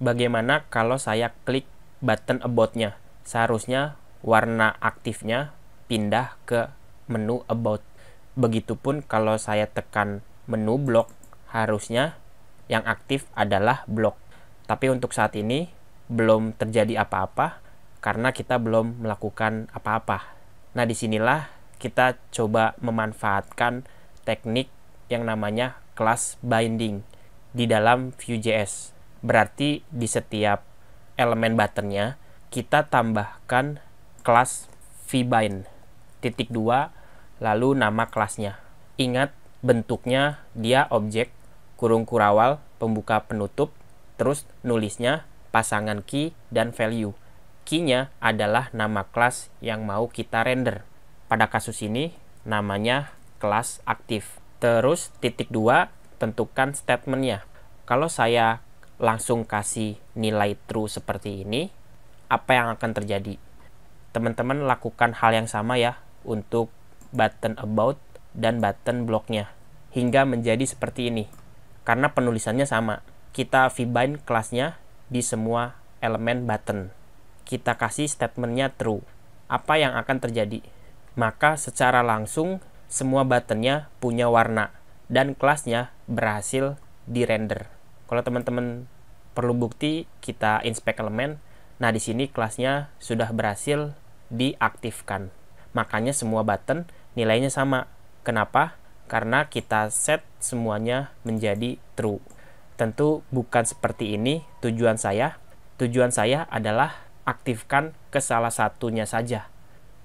bagaimana kalau saya klik button about-nya? Seharusnya warna aktifnya pindah ke menu about. Begitupun kalau saya tekan menu blok, harusnya yang aktif adalah blok. Tapi untuk saat ini belum terjadi apa-apa karena kita belum melakukan apa-apa. Nah, disinilah kita coba memanfaatkan teknik yang namanya class binding di dalam Vue.js. Berarti di setiap elemen buttonnya kita tambahkan kelas vbind titik 2 lalu nama kelasnya. Ingat, bentuknya dia objek kurung kurawal pembuka penutup, terus nulisnya pasangan key dan value. Key-nya adalah nama kelas yang mau kita render. Pada kasus ini namanya kelas aktif. Terus titik 2 tentukan statementnya. Kalau saya langsung kasih nilai true seperti ini, apa yang akan terjadi? Teman-teman lakukan hal yang sama ya untuk button about dan button blocknya hingga menjadi seperti ini. Karena penulisannya sama, kita vbind kelasnya di semua elemen button. Kita kasih statementnya true. Apa yang akan terjadi? Maka secara langsung semua buttonnya punya warna dan kelasnya berhasil di-render. Kalau teman-teman perlu bukti, kita inspect elemen. Nah, di sini kelasnya sudah berhasil diaktifkan. Makanya semua button nilainya sama. Kenapa? Karena kita set semuanya menjadi true. Tentu bukan seperti ini tujuan saya. Tujuan saya adalah aktifkan ke salah satunya saja.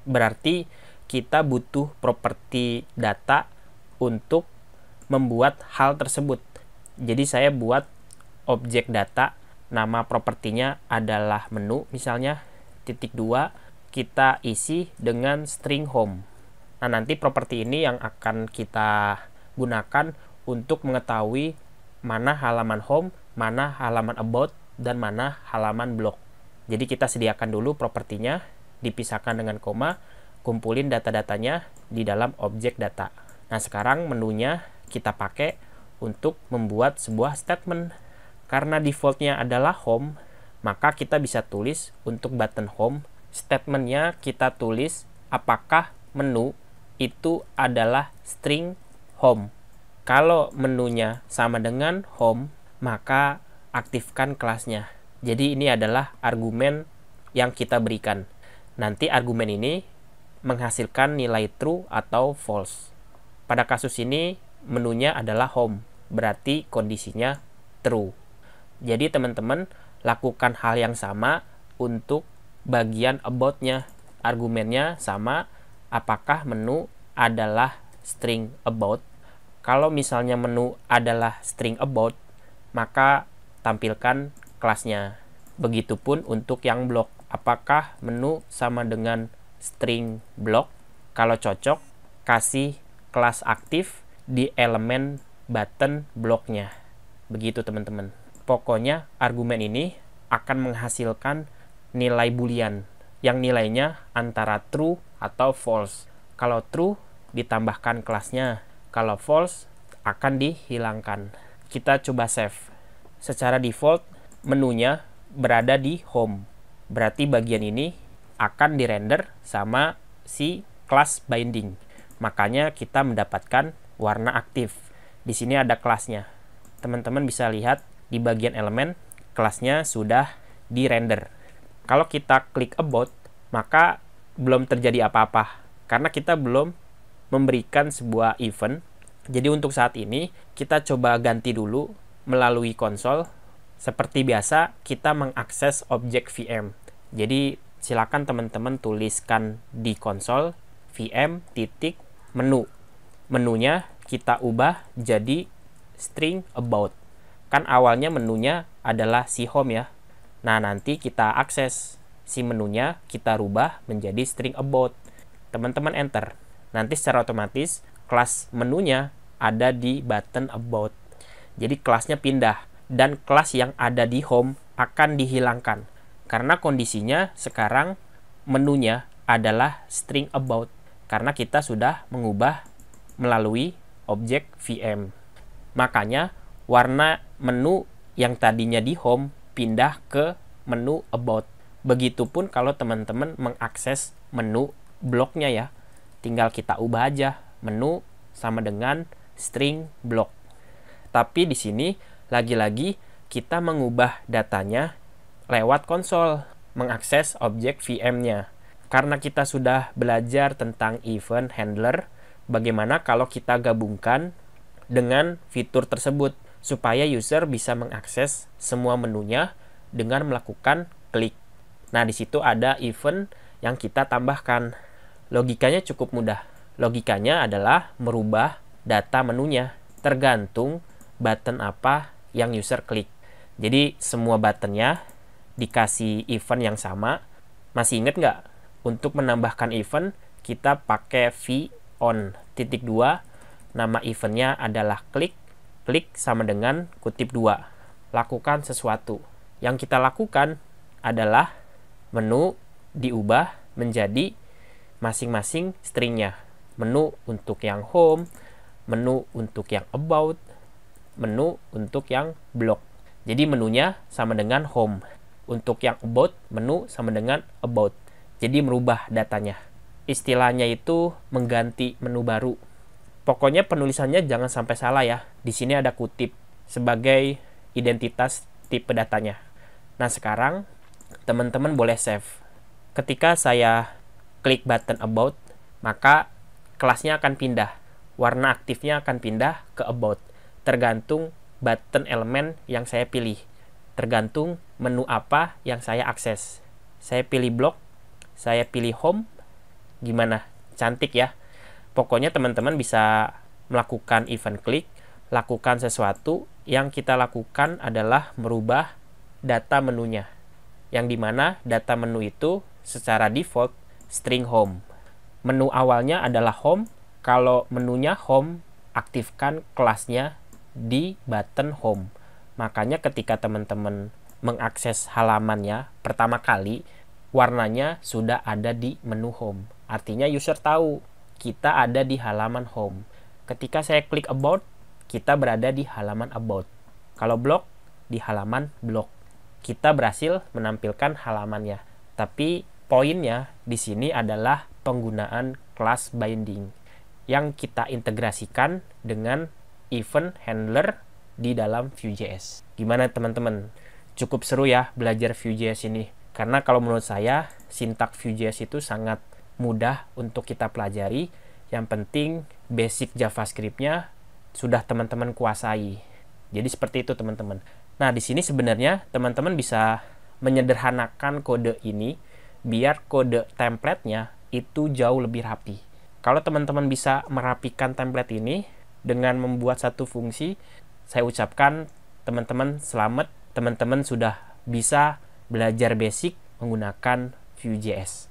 Berarti kita butuh properti data untuk membuat hal tersebut. Jadi saya buat objek data, nama propertinya adalah menu misalnya, titik 2, kita isi dengan string home. Nah, nanti properti ini yang akan kita gunakan untuk mengetahui mana halaman home, mana halaman about, dan mana halaman blog. Jadi kita sediakan dulu propertinya, dipisahkan dengan koma, kumpulin data-datanya di dalam objek data. Nah, sekarang menunya kita pakai untuk membuat sebuah statement. Karena defaultnya adalah home, maka kita bisa tulis untuk button home, statementnya kita tulis apakah menu itu adalah string home. Kalau menunya sama dengan home, maka aktifkan kelasnya. Jadi ini adalah argumen yang kita berikan. Nanti argumen ini menghasilkan nilai true atau false. Pada kasus ini menunya adalah home, berarti kondisinya true. Jadi teman-teman lakukan hal yang sama untuk bagian about-nya. Argumennya sama, apakah menu adalah string about. Kalau misalnya menu adalah string about, maka tampilkan kelasnya. Begitupun untuk yang blok. Apakah menu sama dengan string block? Kalau cocok, kasih kelas aktif di elemen button blocknya. Begitu teman-teman. Pokoknya argumen ini akan menghasilkan nilai boolean yang nilainya antara true atau false. Kalau true ditambahkan kelasnya, kalau false akan dihilangkan. Kita coba save. Secara default menunya berada di home. Berarti bagian ini akan dirender sama si class binding. Makanya kita mendapatkan warna aktif. Di sini ada kelasnya. Teman-teman bisa lihat di bagian elemen kelasnya sudah dirender. Kalau kita klik about, maka belum terjadi apa-apa karena kita belum memberikan sebuah event. Jadi untuk saat ini kita coba ganti dulu melalui konsol. Seperti biasa kita mengakses objek VM. Jadi silakan teman-teman tuliskan di konsol VM titik menu. Menunya kita ubah jadi string about. Kan awalnya menunya adalah si home ya. Nah, nanti kita akses si menunya, kita rubah menjadi string about. Teman-teman enter. Nanti secara otomatis kelas menunya ada di button about. Jadi kelasnya pindah dan kelas yang ada di home akan dihilangkan. Karena kondisinya sekarang menunya adalah string about. Karena kita sudah mengubah melalui objek VM. Makanya warna menu yang tadinya di home pindah ke menu about. Begitupun kalau teman-teman mengakses menu bloknya ya. Tinggal kita ubah aja menu sama dengan string block. Tapi di sini lagi-lagi kita mengubah datanya lewat konsol, mengakses objek VM-nya. Karena kita sudah belajar tentang event handler, bagaimana kalau kita gabungkan dengan fitur tersebut supaya user bisa mengakses semua menunya dengan melakukan klik. Nah, di situ ada event yang kita tambahkan. Logikanya cukup mudah. Logikanya adalah merubah data menunya tergantung button apa yang user klik. Jadi semua buttonnya dikasih event yang sama. Masih inget nggak? Untuk menambahkan event kita pakai v on titik 2. Nama eventnya adalah klik. Klik sama dengan kutip 2. Lakukan sesuatu. Yang kita lakukan adalah menu diubah menjadi masing-masing stringnya. Menu untuk yang home, menu untuk yang about, menu untuk yang block. Jadi menunya sama dengan home. Untuk yang about, menu sama dengan about. Jadi merubah datanya. Istilahnya itu mengganti menu baru. Pokoknya penulisannya jangan sampai salah ya. Di sini ada kutip sebagai identitas tipe datanya. Nah, sekarang teman-teman boleh save. Ketika saya klik button about, maka kelasnya akan pindah. Warna aktifnya akan pindah ke about. Tergantung button elemen yang saya pilih. Tergantung menu apa yang saya akses. Saya pilih block, saya pilih home. Gimana? Cantik ya? Pokoknya teman-teman bisa melakukan event klik, lakukan sesuatu. Yang kita lakukan adalah merubah data menunya. Yang dimana data menu itu secara default string home. Menu awalnya adalah home. Kalau menunya home, aktifkan kelasnya di button home. Makanya ketika teman-teman mengakses halamannya pertama kali, warnanya sudah ada di menu home. Artinya user tahu kita ada di halaman home. Ketika saya klik about, kita berada di halaman about. Kalau block, di halaman block. Kita berhasil menampilkan halamannya. Tapi poinnya di sini adalah penggunaan class binding yang kita integrasikan dengan event handler di dalam Vue.js. Gimana teman-teman? Cukup seru ya belajar Vue.js ini. Karena kalau menurut saya, sintak Vue.js itu sangat mudah untuk kita pelajari. Yang penting basic JavaScript-nya sudah teman-teman kuasai. Jadi seperti itu teman-teman. Nah, di sini sebenarnya teman-teman bisa menyederhanakan kode ini biar kode template-nya itu jauh lebih rapi. Kalau teman-teman bisa merapikan template ini dengan membuat satu fungsi, saya ucapkan teman-teman selamat, teman-teman sudah bisa belajar basic menggunakan Vue.js.